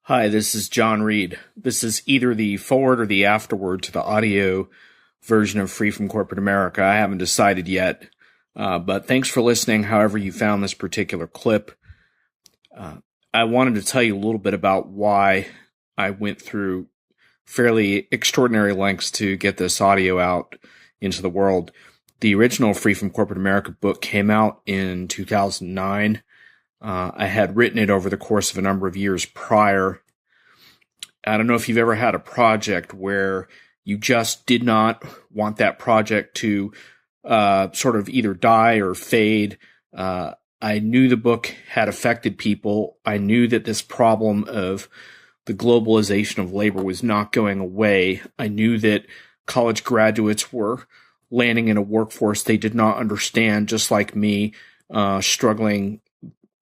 Hi, this is Jon Reed. This is either the forward or the afterword to the audio version of Free from Corporate America. I haven't decided yet, but thanks for listening, however you found this particular clip. I wanted to tell you a little bit about why I went through fairly extraordinary lengths to get this audio out into the world. The original Free from Corporate America book came out in 2009. I had written it over the course of a number of years prior. I don't know if you've ever had a project where you just did not want that project to sort of either die or fade. I knew the book had affected people. I knew that this problem of the globalization of labor was not going away. I knew that college graduates were landing in a workforce they did not understand, just like me, struggling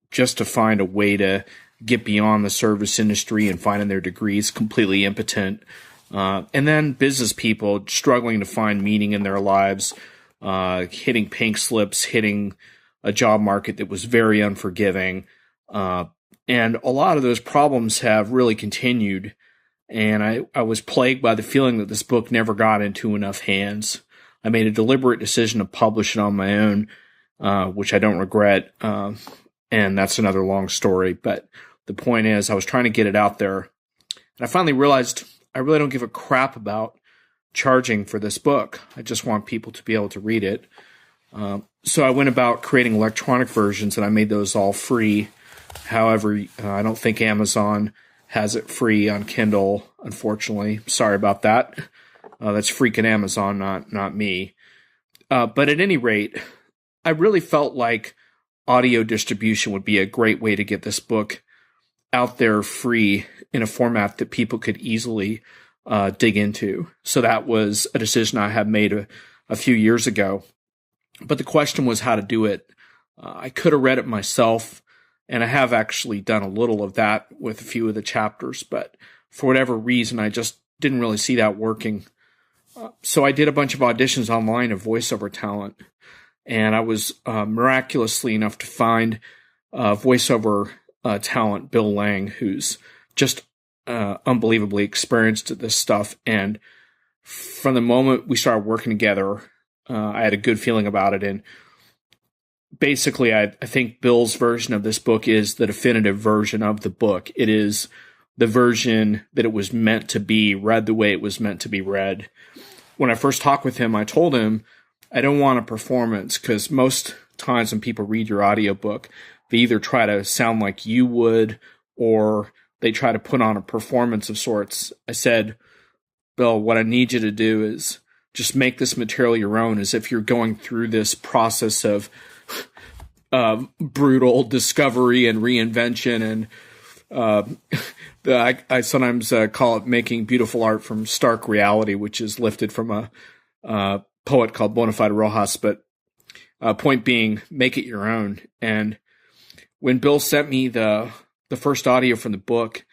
just to find a way to get beyond the service industry and finding their degrees completely impotent. And then business people struggling to find meaning in their lives, hitting pink slips, hitting a job market that was very unforgiving. And a lot of those problems have really continued. And I was plagued by the feeling that this book never got into enough hands. I made a deliberate decision to publish it on my own, which I don't regret. And that's another long story. But the point is, I was trying to get it out there. And I finally realized I really don't give a crap about charging for this book. I just want people to be able to read it. So I went about creating electronic versions, and I made those all free. However, I don't think Amazon has it free on Kindle, unfortunately. Sorry about that. That's freaking Amazon, not me. But at any rate, I really felt like audio distribution would be a great way to get this book out there free in a format that people could easily dig into. So that was a decision I had made a few years ago. But the question was how to do it. I could have read it myself, and I have actually done a little of that with a few of the chapters, but for whatever reason, I just didn't really see that working. So I did a bunch of auditions online of voiceover talent, and I was miraculously enough to find voiceover talent, Bill Laing, who's just unbelievably experienced at this stuff. And from the moment we started working together, I had a good feeling about it. And basically, I think Bill's version of this book is the definitive version of the book. It is the version that it was meant to be, read the way it was meant to be read. When I first talked with him, I told him, I don't want a performance, because most times when people read your audiobook, they either try to sound like you would, or they try to put on a performance of sorts. I said, Bill, what I need you to do is just make this material your own, as if you're going through this process of brutal discovery and reinvention. And I sometimes call it making beautiful art from stark reality, which is lifted from a poet called Bonafide Rojas. But point being, make it your own. And when Bill sent me the first audio from the book,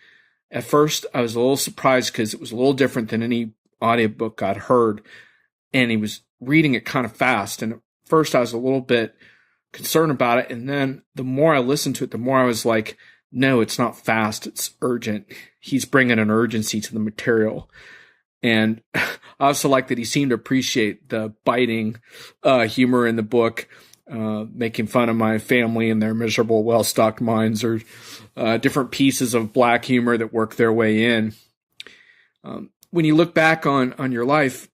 at first I was a little surprised because it was a little different than any audiobook I'd heard. And he was reading it kind of fast. And at first I was a little bit concerned about it. And then the more I listened to it, the more I was like, no, it's not fast. It's urgent. He's bringing an urgency to the material. And I also like that he seemed to appreciate the biting humor in the book, making fun of my family and their miserable, well-stocked minds, or different pieces of black humor that work their way in. When you look back on your life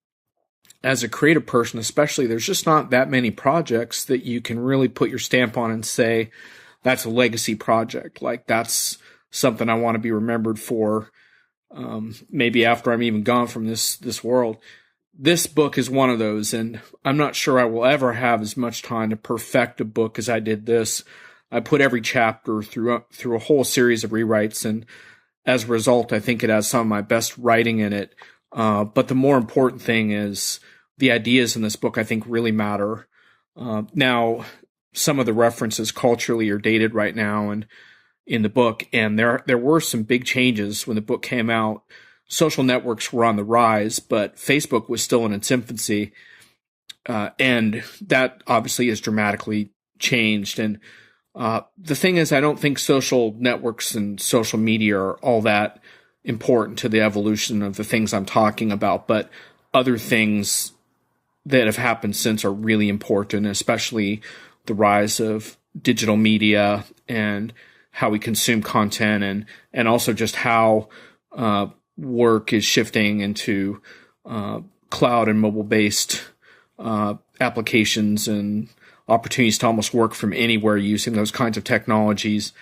as a creative person, especially, there's just not that many projects that you can really put your stamp on and say, that's a legacy project. Like, that's something I want to be remembered for, maybe after I'm even gone from this world. This book is one of those, and I'm not sure I will ever have as much time to perfect a book as I did this. I put every chapter through a whole series of rewrites, and as a result, I think it has some of my best writing in it. But the more important thing is the ideas in this book, I think, really matter. Now, some of the references culturally are dated right now and in the book, and there were some big changes when the book came out. Social networks were on the rise, but Facebook was still in its infancy, and that obviously has dramatically changed. And The thing is, I don't think social networks and social media are all that important to the evolution of the things I'm talking about, but other things that have happened since are really important, especially the rise of digital media and how we consume content, and also just how work is shifting into cloud and mobile-based applications and opportunities to almost work from anywhere using those kinds of technologies.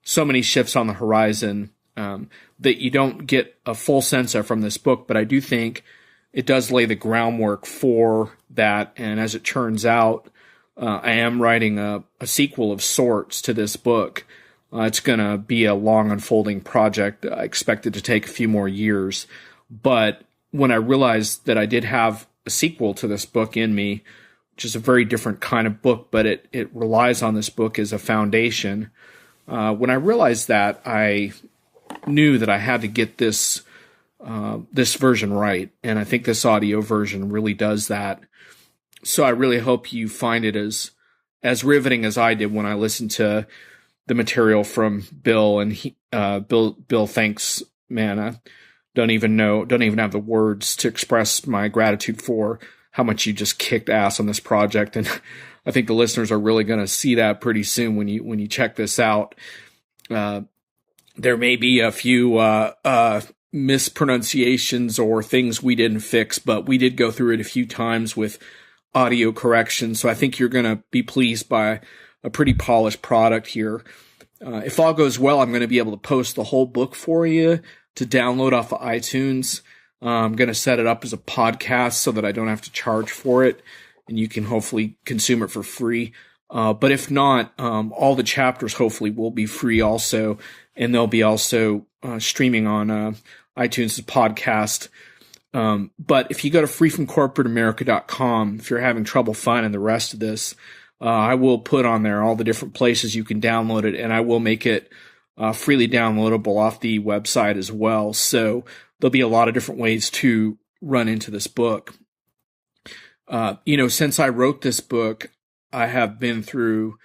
So many shifts on the horizon that you don't get a full sense of from this book, but I do think it does lay the groundwork for that. And as it turns out, I am writing a sequel of sorts to this book. It's going to be a long unfolding project. I expect it to take a few more years. But when I realized that I did have a sequel to this book in me, which is a very different kind of book, but it relies on this book as a foundation. When I realized that, I knew that I had to get this version right, and I think this audio version really does that. So I really hope you find it as riveting as I did when I listened to the material from Bill. And Bill, thanks, man. I don't even have the words to express my gratitude for how much you just kicked ass on this project. And I think the listeners are really going to see that pretty soon when you check this out. There may be a few mispronunciations or things we didn't fix, but we did go through it a few times with audio correction. So I think you're going to be pleased by a pretty polished product here. If all goes well, I'm going to be able to post the whole book for you to download off of iTunes. I'm going to set it up as a podcast so that I don't have to charge for it, and you can hopefully consume it for free. But if not, all the chapters hopefully will be free also, and they'll be also streaming on iTunes as a podcast. But if you go to freefromcorporateamerica.com, if you're having trouble finding the rest of this, I will put on there all the different places you can download it, and I will make it freely downloadable off the website as well. So there'll be a lot of different ways to run into this book. Since I wrote this book, I have been through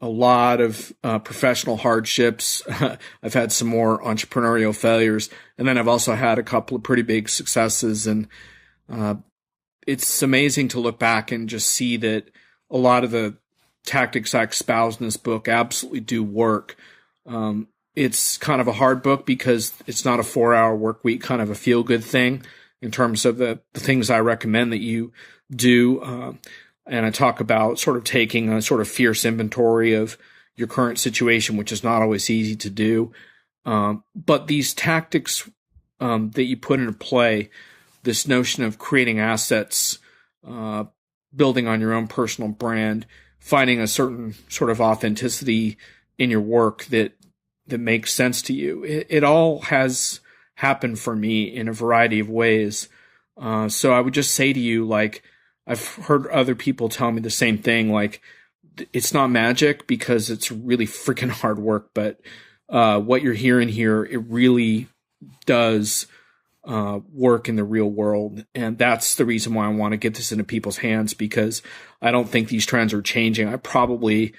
a lot of professional hardships. I've had some more entrepreneurial failures, and then I've also had a couple of pretty big successes. And it's amazing to look back and just see that a lot of the tactics I espouse in this book absolutely do work. It's kind of a hard book because it's not a 4-hour work week, kind of a feel-good thing in terms of the things I recommend that you do. And I talk about sort of taking a sort of fierce inventory of your current situation, which is not always easy to do. But these tactics that you put into play, this notion of creating assets, building on your own personal brand, finding a certain sort of authenticity in your work that makes sense to you. It all has happened for me in a variety of ways. So I would just say to you, like, I've heard other people tell me the same thing, like, it's not magic because it's really freaking hard work, but what you're hearing here, it really does work in the real world. And that's the reason why I want to get this into people's hands, because I don't think these trends are changing. I probably,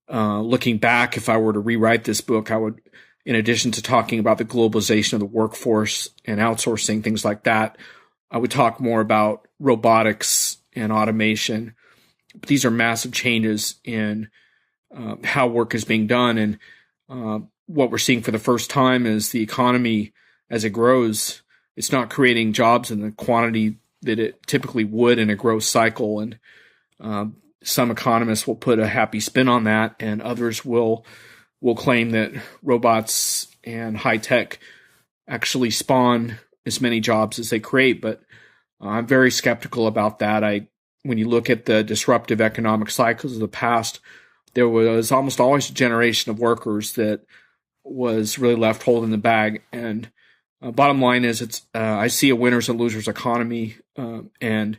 looking back, if I were to rewrite this book, I would, in addition to talking about the globalization of the workforce and outsourcing, things like that, I would talk more about robotics and automation. But these are massive changes in how work is being done. And what we're seeing for the first time is the economy, as it grows, it's not creating jobs in the quantity that it typically would in a growth cycle. And some economists will put a happy spin on that, and others will claim that robots and high tech actually spawn as many jobs as they create. But I'm very skeptical about that. When you look at the disruptive economic cycles of the past, there was almost always a generation of workers that was really left holding the bag. And bottom line is, I see a winners and losers economy. And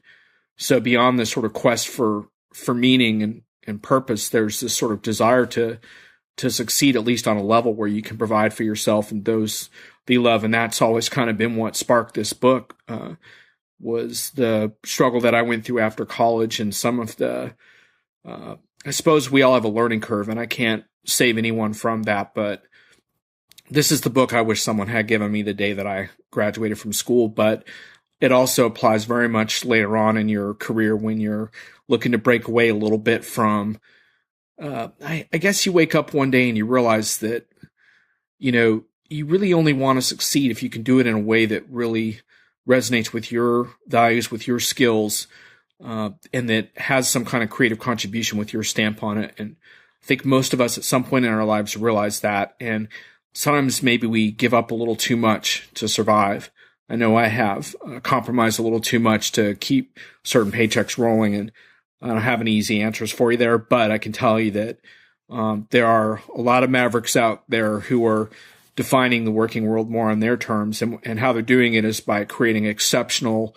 so beyond this sort of quest for meaning and purpose, there's this sort of desire to succeed, at least on a level where you can provide for yourself and those that you love. And that's always kind of been what sparked this book, was the struggle that I went through after college and some of the I suppose we all have a learning curve, and I can't save anyone from that, but this is the book I wish someone had given me the day that I graduated from school, but it also applies very much later on in your career when you're looking to break away a little bit from, I guess you wake up one day and you realize that, you really only want to succeed if you can do it in a way that really resonates with your values, with your skills, and that has some kind of creative contribution with your stamp on it. And I think most of us at some point in our lives realize that. And sometimes maybe we give up a little too much to survive. I know I have compromised a little too much to keep certain paychecks rolling, and I don't have any easy answers for you there, but I can tell you that there are a lot of mavericks out there who are defining the working world more on their terms, and how they're doing it is by creating exceptional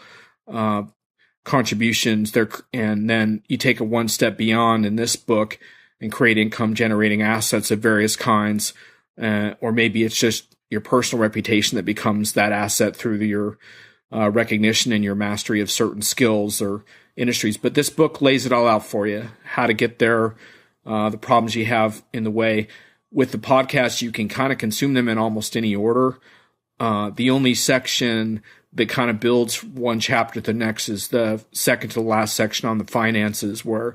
contributions there. And then you take it one step beyond in this book and create income generating assets of various kinds. Or maybe it's just your personal reputation that becomes that asset through your recognition and your mastery of certain skills or industries. But this book lays it all out for you, how to get there, the problems you have in the way. With the podcast, you can kind of consume them in almost any order. The only section that kind of builds one chapter to the next is the second to the last section on the finances, where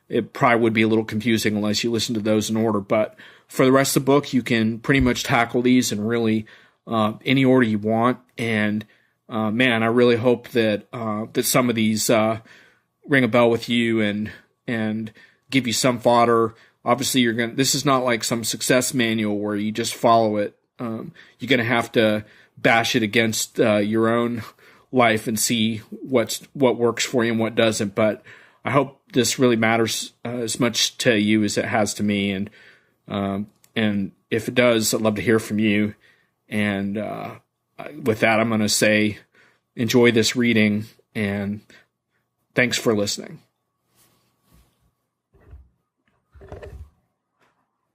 it probably would be a little confusing unless you listen to those in order. But for the rest of the book, you can pretty much tackle these in really any order you want. And man, I really hope that that some of these ring a bell with you and give you some fodder. Obviously, this is not like some success manual where you just follow it. You're going to have to bash it against your own life and see what works for you and what doesn't. But I hope this really matters as much to you as it has to me. And if it does, I'd love to hear from you. And with that, I'm going to say, enjoy this reading, and thanks for listening.